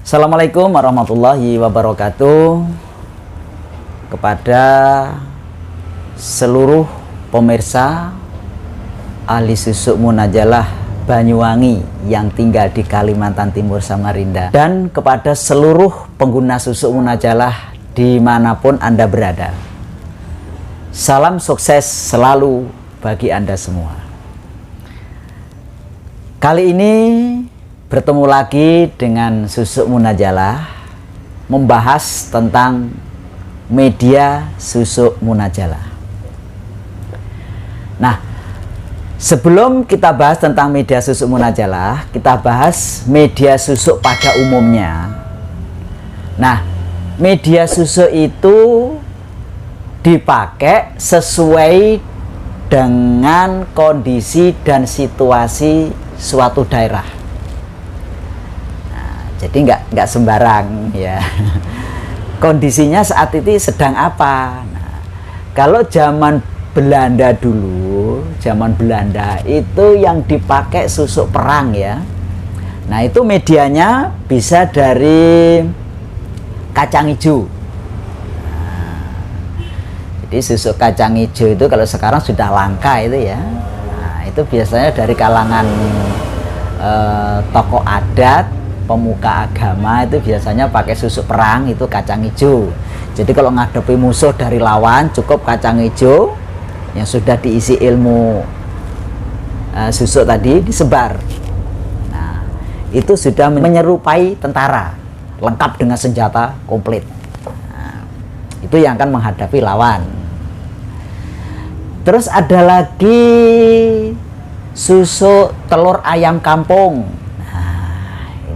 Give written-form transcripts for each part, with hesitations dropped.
Assalamualaikum warahmatullahi wabarakatuh. Kepada seluruh pemirsa ahli susuk Munajalah Banyuwangi yang tinggal di Kalimantan Timur Samarinda, dan kepada seluruh pengguna susuk Munajalah dimanapun Anda berada, salam sukses selalu bagi Anda semua. Kali ini bertemu lagi dengan susuk Munajalah, membahas tentang media susuk Munajalah. Nah, sebelum kita bahas tentang media susuk Munajalah, kita bahas media susuk pada umumnya. Nah, media susuk itu dipakai sesuai dengan kondisi dan situasi suatu daerah. Jadi nggak sembarang ya. Kondisinya saat itu sedang apa? Nah, kalau zaman Belanda dulu, zaman Belanda itu yang dipakai susuk perang ya. Nah, itu medianya bisa dari kacang hijau. Nah, jadi susuk kacang hijau itu kalau sekarang sudah langka itu ya. Nah, itu biasanya dari kalangan tokoh adat, pemuka agama, itu biasanya pakai susuk perang itu kacang hijau. Jadi kalau ngadepi musuh dari lawan, cukup kacang hijau yang sudah diisi ilmu susuk tadi disebar. Nah, itu sudah menyerupai tentara, lengkap dengan senjata komplit. Nah, itu yang akan menghadapi lawan. Terus ada lagi susuk telur ayam kampung.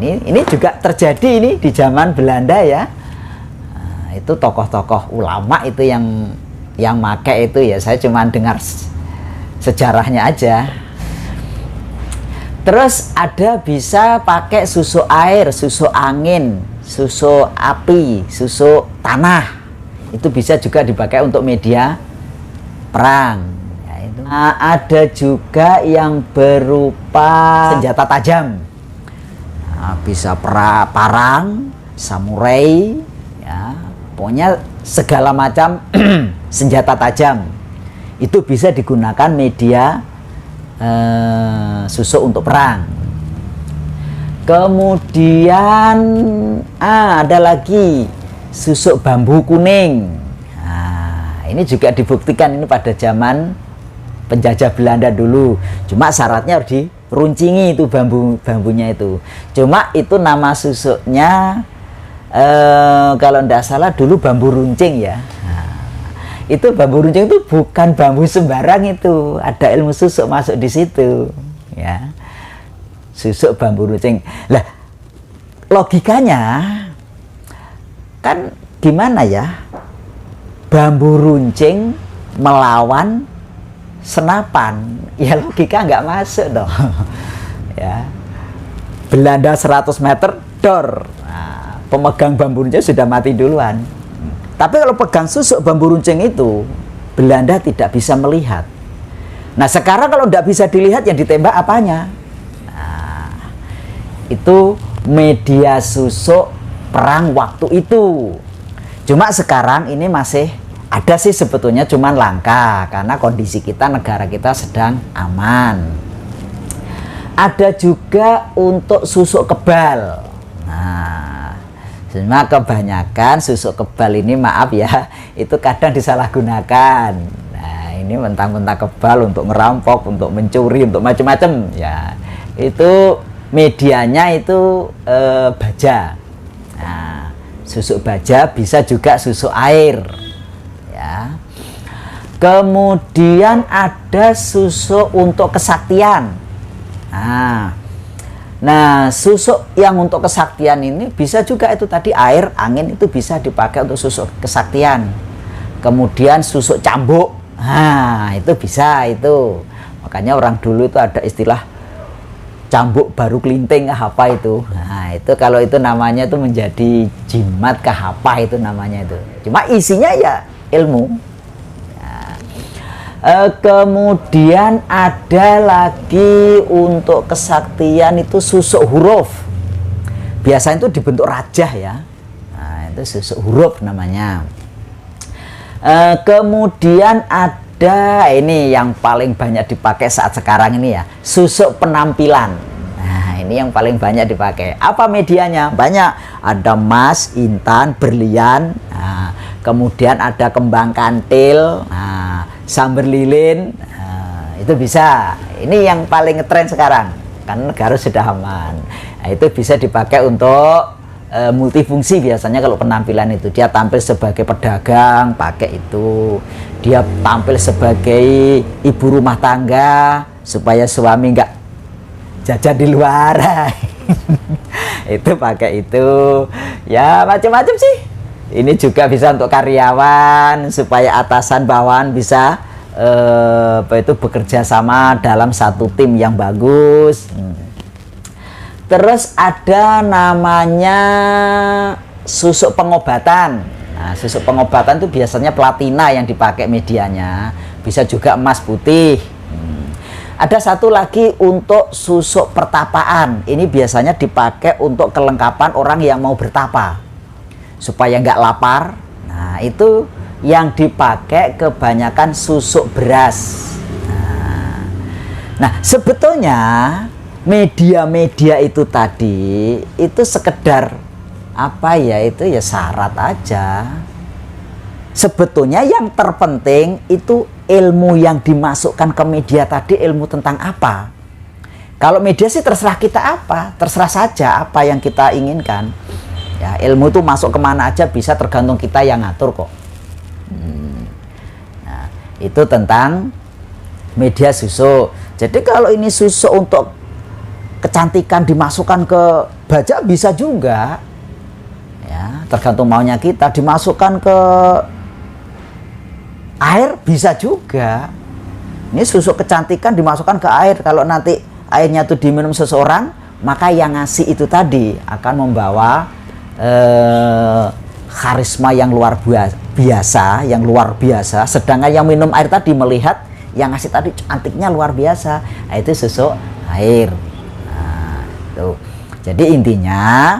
Ini juga terjadi ini di zaman Belanda ya. Nah, itu tokoh-tokoh ulama itu yang pakai itu ya. Saya cuma dengar sejarahnya aja. Terus ada bisa pakai susuk air, susuk angin, susuk api, susuk tanah. Itu bisa juga dipakai untuk media perang. Ya, itu. Nah, ada juga yang berupa senjata tajam. Nah, bisa parang, samurai, ya, pokoknya segala macam senjata tajam itu bisa digunakan media susuk untuk perang. Kemudian ada lagi susuk bambu kuning. Nah, ini juga dibuktikan ini pada zaman penjajah Belanda dulu. Cuma syaratnya harus diruncingi itu bambunya itu. Cuma itu nama susuknya kalau tidak salah dulu bambu runcing ya. Nah, itu bambu runcing itu bukan bambu sembarang itu. Ada ilmu susuk masuk di situ ya. Susuk bambu runcing. Lah, logikanya kan gimana ya? Bambu runcing melawan senapan, ya logika nggak masuk dong. Ya, Belanda 100 meter dor, nah, pemegang bambu runcing sudah mati duluan. Tapi kalau pegang susuk bambu runcing itu Belanda tidak bisa melihat. Nah, sekarang kalau tidak bisa dilihat yang ditembak apanya? Nah, itu media susuk perang waktu itu. Cuma sekarang ini masih ada sih sebetulnya, cuman langka karena kondisi kita, negara kita sedang aman. Ada juga untuk susuk kebal. Nah, cuma kebanyakan susuk kebal ini maaf ya, itu kadang disalahgunakan. Nah, ini mentang-mentang kebal untuk ngerampok, untuk mencuri, untuk macam-macam ya. Itu medianya itu baja. Nah, susuk baja bisa juga susuk air. Ya. Kemudian ada susuk untuk kesaktian. Nah, susuk yang untuk kesaktian ini bisa juga itu tadi air, angin itu bisa dipakai untuk susuk kesaktian. Kemudian susuk cambuk. Nah, itu bisa itu. Makanya orang dulu itu ada istilah cambuk baru kelinting apa itu. Nah, itu kalau itu namanya itu menjadi jimat apa itu namanya itu. Cuma isinya ya ilmu. Kemudian ada lagi untuk kesaktian itu susuk huruf. Biasanya itu dibentuk rajah ya. Nah, itu susuk huruf namanya. Kemudian ada ini yang paling banyak dipakai saat sekarang ini ya, susuk penampilan. Nah, ini yang paling banyak dipakai. Apa medianya? Banyak. Ada emas, intan, berlian. Nah, kemudian ada kembang kantil, nah, samber lilin. Nah, itu bisa. Ini yang paling ngetren sekarang. Kan negara sudah aman. Nah, itu bisa dipakai untuk multifungsi. Biasanya kalau penampilan itu dia tampil sebagai pedagang pakai itu, dia tampil sebagai ibu rumah tangga supaya suami nggak jajan di luar itu pakai itu ya, macam-macam sih. Ini juga bisa untuk karyawan supaya atasan bawahan bisa bekerja sama dalam satu tim yang bagus. Terus ada namanya susuk pengobatan. Nah, susuk pengobatan itu biasanya platina yang dipakai medianya, bisa juga emas putih. Ada satu lagi untuk susuk pertapaan. Ini biasanya dipakai untuk kelengkapan orang yang mau bertapa supaya nggak lapar. Nah, itu yang dipakai kebanyakan susuk beras. Nah, sebetulnya media-media itu tadi itu sekedar apa ya, itu ya syarat aja. Sebetulnya yang terpenting itu ilmu yang dimasukkan ke media tadi, ilmu tentang apa. Kalau media sih terserah kita apa, terserah saja apa yang kita inginkan ya. Ilmu itu masuk kemana aja bisa, tergantung kita yang ngatur kok. Nah, itu tentang media susuk. Jadi kalau ini susuk untuk kecantikan dimasukkan ke baja bisa juga ya, tergantung maunya kita. Dimasukkan ke air bisa juga. Ini susuk kecantikan dimasukkan ke air, kalau nanti airnya itu diminum seseorang, maka yang ngasih itu tadi akan membawa karisma yang luar biasa, yang luar biasa. Sedangkan yang minum air tadi melihat yang ngasih tadi cantiknya luar biasa. Nah, itu susuk air. Jadi intinya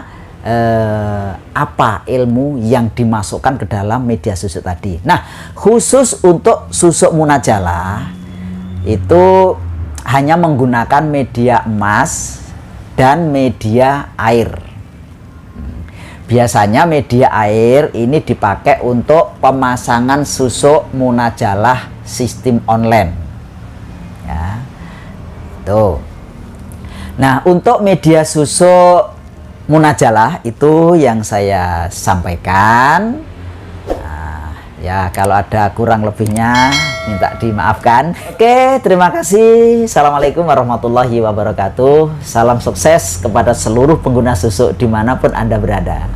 apa ilmu yang dimasukkan ke dalam media susuk tadi. Nah, khusus untuk susuk munajalah itu hanya menggunakan media emas dan media air. Biasanya media air ini dipakai untuk pemasangan susuk munajalah sistem online ya. Tuh. Nah, untuk media susuk munajalah itu yang saya sampaikan. Nah, ya kalau ada kurang lebihnya minta dimaafkan. Oke, terima kasih. Assalamualaikum warahmatullahi wabarakatuh. Salam sukses kepada seluruh pengguna susuk dimanapun Anda berada.